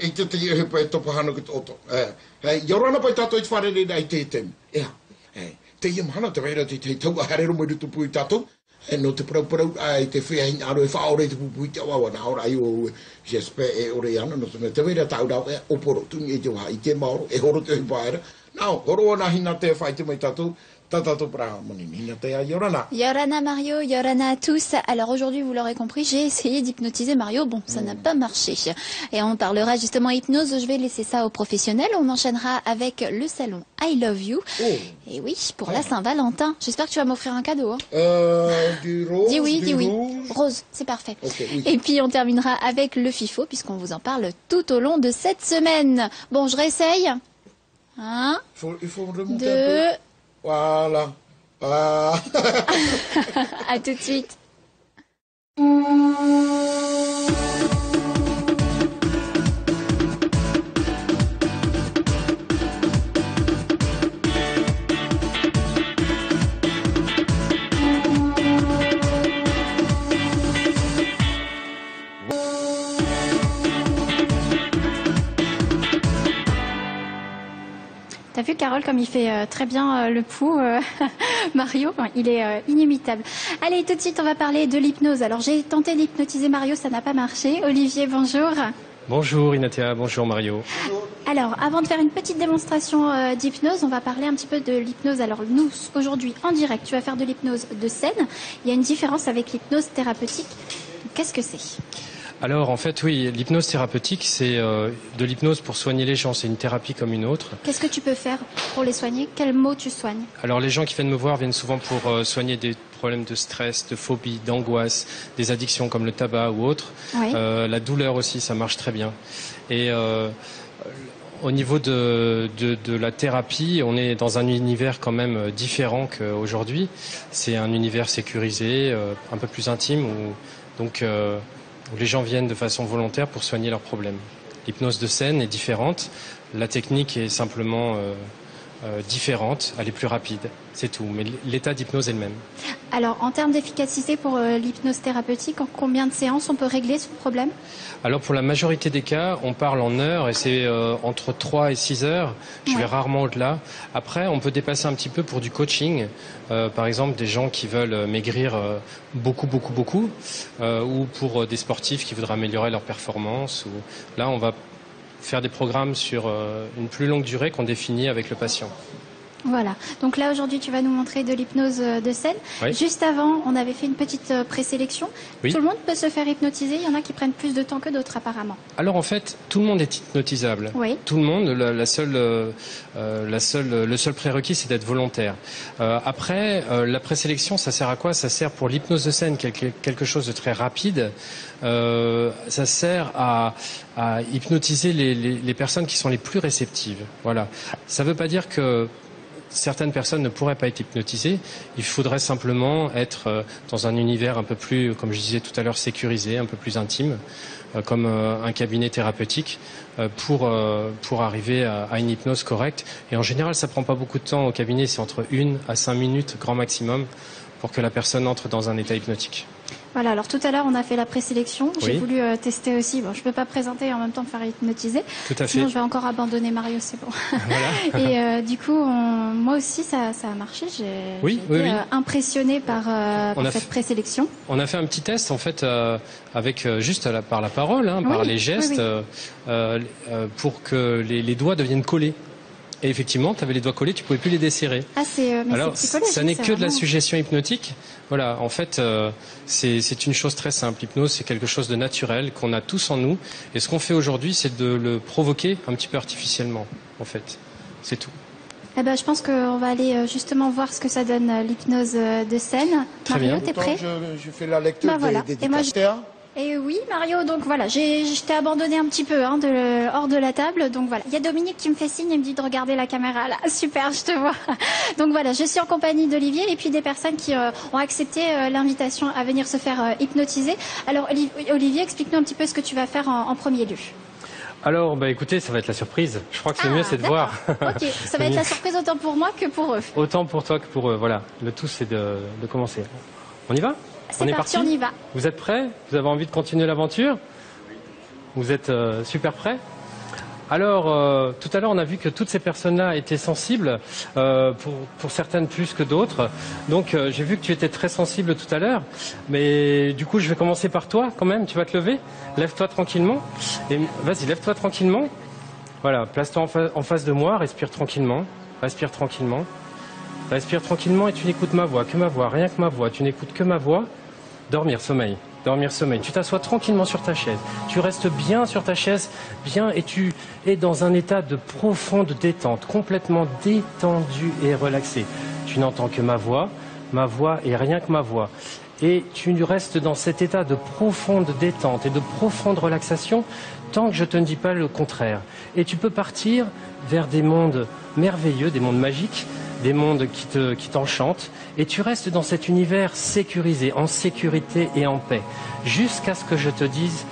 e te te e pa e topa hana ki toto. Yorana pa i tato i te whare reina i te temu. Te ia mahana te reira te tau a harero mai rutu pui tato. No te parau ai te whea hing aro e whaore te pupui te awawa na ora ai o jespe e ore ana no te reira tau rau e oporo tungi e te waha i te maoro e horo te hipaera. Nao, horo ana hina te whai te mai tato. Yorana Mario, Yorana à tous. Alors aujourd'hui, vous l'aurez compris, j'ai essayé d'hypnotiser Mario. Bon, ça n'a pas marché. Et on parlera justement hypnose. Je vais laisser ça aux professionnels. On enchaînera avec le salon I Love You. Et oui, pour la Saint-Valentin. J'espère que tu vas m'offrir un cadeau. Du rose. Dis oui, dis oui. Rose, c'est parfait. Okay, oui. Et puis on terminera avec le FIFO, puisqu'on vous en parle tout au long de cette semaine. Bon, je réessaye. Un, il faut remonter deux... un peu. Voilà. Ah. À tout de suite. T'as vu Carole comme il fait très bien le pouls, Mario, il est inimitable. Allez, tout de suite on va parler de l'hypnose. Alors j'ai tenté d'hypnotiser Mario, ça n'a pas marché. Olivier, bonjour. Bonjour Inatea, bonjour Mario. Alors avant de faire une petite démonstration d'hypnose, on va parler un petit peu de l'hypnose. Alors nous, aujourd'hui en direct, tu vas faire de l'hypnose de scène. Il y a une différence avec l'hypnose thérapeutique. Qu'est-ce que c'est ? Alors en fait oui, l'hypnose thérapeutique c'est de l'hypnose pour soigner les gens, c'est une thérapie comme une autre. Qu'est-ce que tu peux faire pour les soigner? Quels mots tu soignes? Alors les gens qui viennent me voir viennent souvent pour soigner des problèmes de stress, de phobie, d'angoisse, des addictions comme le tabac ou autre. Oui. La douleur aussi, ça marche très bien. Et au niveau de la thérapie, on est dans un univers quand même différent qu'aujourd'hui. C'est un univers sécurisé, un peu plus intime, où les gens viennent de façon volontaire pour soigner leurs problèmes. L'hypnose de scène est différente, la technique est simplement différente, elle est plus rapide, c'est tout. Mais l'état d'hypnose est le même. Alors, en termes d'efficacité pour l'hypnose thérapeutique, en combien de séances on peut régler ce problème? Alors, pour la majorité des cas, on parle en heures et c'est entre 3 et 6 heures. Je vais rarement au-delà. Après, on peut dépasser un petit peu pour du coaching. Par exemple, des gens qui veulent maigrir beaucoup, ou pour des sportifs qui voudraient améliorer leur performance. Là, on va faire des programmes sur une plus longue durée qu'on définit avec le patient. Voilà. Donc là, aujourd'hui, tu vas nous montrer de l'hypnose de scène. Oui. Juste avant, on avait fait une petite présélection. Oui. Tout le monde peut se faire hypnotiser. Il y en a qui prennent plus de temps que d'autres, apparemment. Alors, en fait, tout le monde est hypnotisable. Oui. Tout le monde. Le seul prérequis, c'est d'être volontaire. Après, la présélection, ça sert à quoi? Ça sert pour l'hypnose de scène, quelque chose de très rapide. Ça sert à hypnotiser les personnes qui sont les plus réceptives. Voilà. Ça ne veut pas dire que certaines personnes ne pourraient pas être hypnotisées. Il faudrait simplement être dans un univers un peu plus, comme je disais tout à l'heure, sécurisé, un peu plus intime, comme un cabinet thérapeutique, pour arriver à une hypnose correcte. Et en général, ça prend pas beaucoup de temps au cabinet, c'est entre 1 à 5 minutes, grand maximum, pour que la personne entre dans un état hypnotique. Voilà, alors tout à l'heure, on a fait la présélection. J'ai Oui. voulu tester aussi. Bon, je ne peux pas présenter et en même temps me faire hypnotiser. Tout à fait. Sinon, je vais encore abandonner Mario, c'est bon. Voilà. Et du coup, moi aussi, ça a marché. J'ai été impressionnée par cette présélection. On a fait un petit test, en fait, avec juste par la parole, par les gestes, pour que les doigts deviennent collés. Et effectivement, tu avais les doigts collés, tu pouvais plus les desserrer. Ah, alors, ça n'est que de la suggestion hypnotique. Voilà, en fait, c'est une chose très simple. L'hypnose, c'est quelque chose de naturel qu'on a tous en nous. Et ce qu'on fait aujourd'hui, c'est de le provoquer un petit peu artificiellement, en fait. C'est tout. Eh ben, je pense qu'on va aller justement voir ce que ça donne l'hypnose de scène. Très Mario, bien. t'es prêt? Je fais la lecture des dictateurs. Et oui, Mario, donc voilà, je t'ai abandonné un petit peu hors de la table. Donc voilà, il y a Dominique qui me fait signe et me dit de regarder la caméra là. Super, je te vois. Donc voilà, je suis en compagnie d'Olivier et puis des personnes qui ont accepté l'invitation à venir se faire hypnotiser. Alors Olivier, explique-nous un petit peu ce que tu vas faire en premier lieu. Alors, écoutez, ça va être la surprise. Je crois que le mieux, c'est de voir. Ok, ça va être la surprise autant pour moi que pour eux. Autant pour toi que pour eux, voilà. Le tout, c'est de commencer. On y va ? C'est parti, on y va. Vous êtes prêts? Vous avez envie de continuer l'aventure? Vous êtes super prêts? Alors, tout à l'heure, on a vu que toutes ces personnes-là étaient sensibles, pour certaines plus que d'autres. Donc, j'ai vu que tu étais très sensible tout à l'heure. Mais du coup, je vais commencer par toi quand même. Tu vas te lever. Lève-toi tranquillement. Et vas-y, lève-toi tranquillement. Voilà, place-toi en face de moi. Respire tranquillement. Respire tranquillement. Respire tranquillement et tu n'écoutes ma voix, que ma voix, rien que ma voix. Tu n'écoutes que ma voix. Dormir, sommeil. Dormir, sommeil. Tu t'assois tranquillement sur ta chaise. Tu restes bien sur ta chaise, bien, et tu es dans un état de profonde détente, complètement détendu et relaxé. Tu n'entends que ma voix et rien que ma voix. Et tu restes dans cet état de profonde détente et de profonde relaxation tant que je te ne dis pas le contraire. Et tu peux partir vers des mondes merveilleux, des mondes magiques, des mondes qui t'enchantent, et tu restes dans cet univers sécurisé, en sécurité et en paix, jusqu'à ce que je te dise,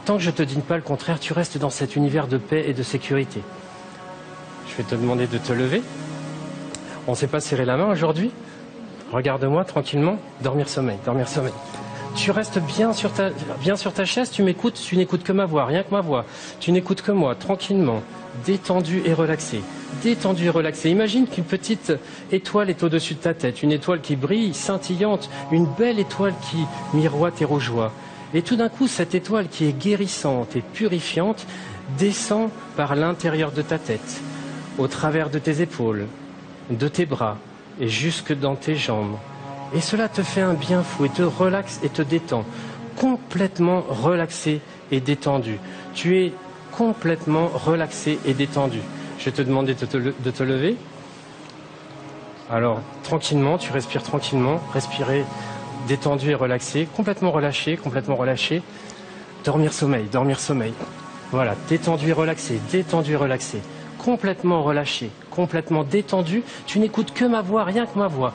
tant que je te dis pas le contraire, tu restes dans cet univers de paix et de sécurité. Je vais te demander de te lever. On ne s'est pas serré la main aujourd'hui. Regarde-moi tranquillement, dormir, sommeil, dormir, sommeil. Tu restes bien sur ta chaise, tu m'écoutes, tu n'écoutes que ma voix, rien que ma voix. Tu n'écoutes que moi, tranquillement, détendu et relaxé. Détendu et relaxé. Imagine qu'une petite étoile est au-dessus de ta tête, une étoile qui brille, scintillante, une belle étoile qui miroite tes rougeois. Et tout d'un coup, cette étoile qui est guérissante et purifiante descend par l'intérieur de ta tête, au travers de tes épaules, de tes bras et jusque dans tes jambes. Et cela te fait un bien fou et te relaxe et te détend, complètement relaxé et détendu. Tu es complètement relaxé et détendu. Je vais te demander de te lever. Alors, tranquillement, tu respires tranquillement, respirer détendu et relaxé, complètement relâché. Dormir, sommeil, dormir, sommeil. Voilà, détendu et relaxé, complètement relâché, complètement détendu. Tu n'écoutes que ma voix, rien que ma voix.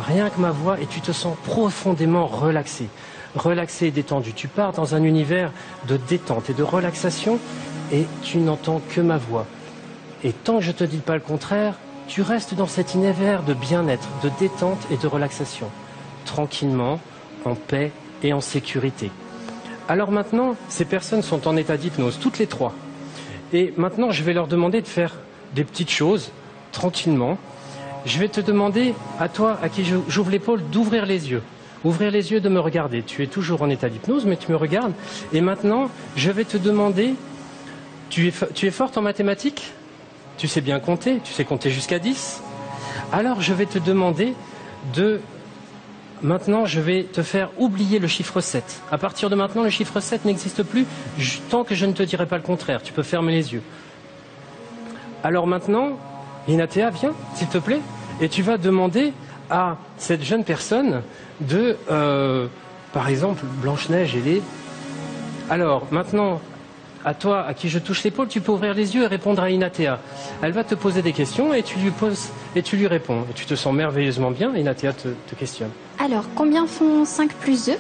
Rien que ma voix, et tu te sens profondément relaxé. Relaxé et détendu. Tu pars dans un univers de détente et de relaxation et tu n'entends que ma voix. Et tant que je ne te dis pas le contraire, tu restes dans cet univers de bien-être, de détente et de relaxation. Tranquillement, en paix et en sécurité. Alors maintenant, ces personnes sont en état d'hypnose, toutes les trois. Et maintenant, je vais leur demander de faire des petites choses, tranquillement. Je vais te demander, à toi, à qui j'ouvre l'épaule, d'ouvrir les yeux. Ouvrir les yeux, de me regarder. Tu es toujours en état d'hypnose, mais tu me regardes. Et maintenant, je vais te demander, tu es forte en mathématiques? Tu sais bien compter? Tu sais compter jusqu'à 10? Alors, je vais te demander Maintenant, je vais te faire oublier le chiffre 7. À partir de maintenant, le chiffre 7 n'existe plus tant que je ne te dirai pas le contraire. Tu peux fermer les yeux. Alors maintenant, Inatea, viens, s'il te plaît, et tu vas demander à cette jeune personne par exemple, Blanche-Neige, elle est... Alors, maintenant, à toi, à qui je touche l'épaule, tu peux ouvrir les yeux et répondre à Inatea. Elle va te poser des questions et tu lui réponds. Et tu te sens merveilleusement bien, Inatea te questionne. Alors, combien font 5 plus 2?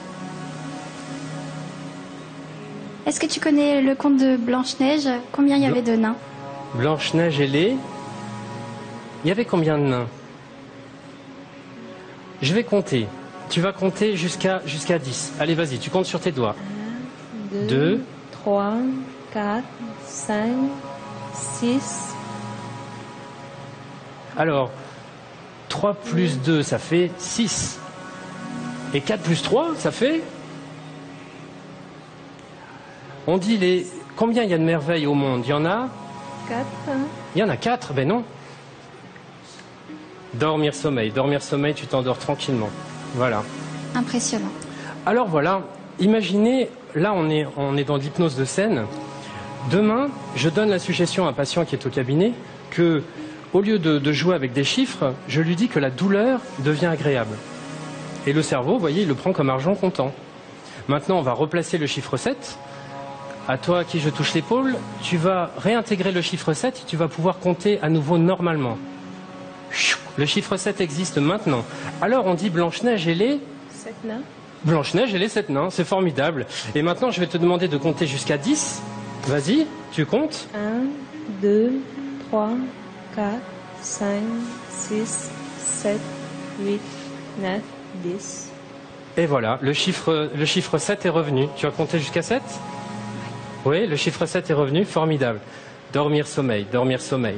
Est-ce que tu connais le conte de Blanche-Neige? Combien il y avait de nains? Blanche-Neige, elle est... Il y avait combien de nains? Je vais compter. Tu vas compter jusqu'à 10. Allez, vas-y, tu comptes sur tes doigts. 1, 2, 3, 4, 5, 6. Alors, 3 plus 2, ça fait 6. Et 4 plus 3, ça fait... On dit combien il y a de merveilles au monde? Il y en a 4. Il y en a 4, ben non. Dormir, sommeil, tu t'endors tranquillement. Voilà. Impressionnant. Alors voilà, imaginez, là on est dans l'hypnose de scène. Demain, je donne la suggestion à un patient qui est au cabinet que, au lieu de jouer avec des chiffres, je lui dis que la douleur devient agréable. Et le cerveau, vous voyez, il le prend comme argent comptant. Maintenant, on va replacer le chiffre 7. À toi à qui je touche l'épaule, tu vas réintégrer le chiffre 7 et tu vas pouvoir compter à nouveau normalement. Le chiffre 7 existe maintenant. Alors on dit Blanche-Neige, elle est... 7 nains. Blanche-Neige, elle est 7 nains, c'est formidable. Et maintenant, je vais te demander de compter jusqu'à 10. Vas-y, tu comptes. 1, 2, 3, 4, 5, 6, 7, 8, 9, 10. Et voilà, le chiffre 7 est revenu. Tu as compté jusqu'à 7 ? Oui, le chiffre 7 est revenu, formidable. Dormir, sommeil, dormir, sommeil.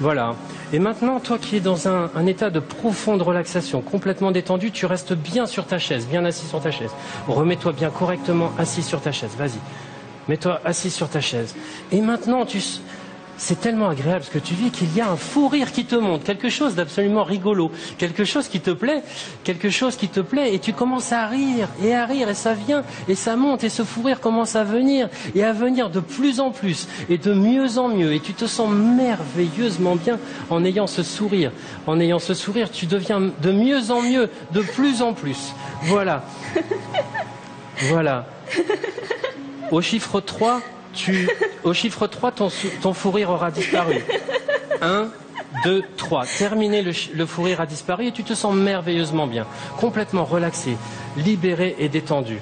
Voilà. Et maintenant, toi qui es dans un état de profonde relaxation, complètement détendu, tu restes bien sur ta chaise, bien assis sur ta chaise. Remets-toi bien correctement assis sur ta chaise. Vas-y. Mets-toi assis sur ta chaise. Et maintenant, c'est tellement agréable ce que tu vis qu'il y a un fou rire qui te monte, quelque chose d'absolument rigolo, quelque chose qui te plaît, et tu commences à rire, et ça vient, et ça monte, et ce fou rire commence à venir de plus en plus, et de mieux en mieux, et tu te sens merveilleusement bien en ayant ce sourire. En ayant ce sourire, tu deviens de mieux en mieux, de plus en plus. Voilà. Voilà. Au chiffre 3, ton fou rire aura disparu. 1, 2, 3. Terminé, le fou rire a disparu et tu te sens merveilleusement bien. Complètement relaxé, libéré et détendu.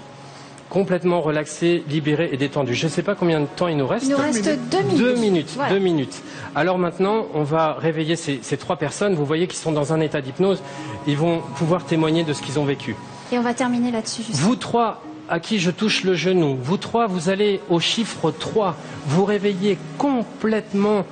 Complètement relaxé, libéré et détendu. Je ne sais pas combien de temps il nous reste. Il nous reste 2 minutes. 2 minutes, voilà. 2 minutes. Alors maintenant, on va réveiller ces 3 personnes. Vous voyez qu'ils sont dans un état d'hypnose. Ils vont pouvoir témoigner de ce qu'ils ont vécu. Et on va terminer là-dessus. Vous 3, à qui je touche le genou, vous 3, vous allez au chiffre 3, vous réveillez complètement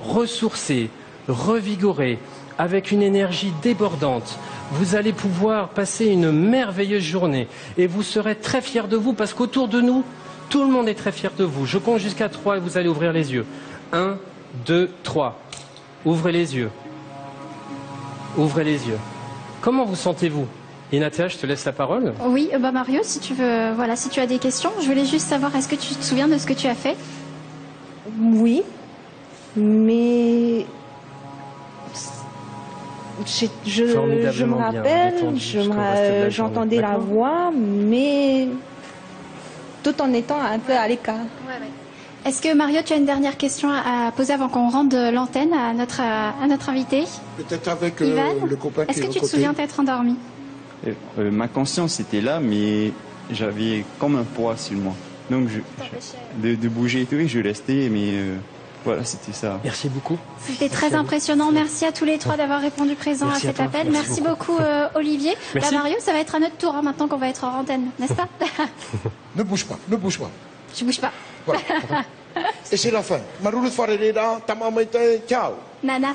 ressourcés, revigorés, avec une énergie débordante. Vous allez pouvoir passer une merveilleuse journée et vous serez très fiers de vous parce qu'autour de nous, tout le monde est très fier de vous. Je compte jusqu'à 3 et vous allez ouvrir les yeux. 1, 2, 3. Ouvrez les yeux. Ouvrez les yeux. Comment vous sentez-vous ? Inatea, je te laisse la parole. Oui, Mario, si tu veux, voilà, si tu as des questions, je voulais juste savoir, est-ce que tu te souviens de ce que tu as fait? Oui, mais je me rappelle, j'entendais la voix, mais tout en étant un peu à l'écart. Ouais, ouais. Est-ce que Mario, tu as une dernière question à poser avant qu'on rende l'antenne à notre invité? Peut-être avec Ivan, le copain qui est est-ce que à tu te côté. souviens t'être endormi? Ma conscience était là, mais j'avais comme un poids sur moi. Donc, de bouger et tout, et je restais, mais voilà, c'était ça. Merci beaucoup. C'était très impressionnant. Merci à tous les 3 d'avoir répondu présent Merci à cet à toi. appel. Merci Merci beaucoup, Olivier. Merci. Mario, ça va être à notre tour hein, maintenant qu'on va être en antenne, n'est-ce pas? Ne bouge pas, ne bouge pas. Tu bouges pas. Voilà. Et c'est la fin. Marulu Farerera, Tamamete, ciao. Nana.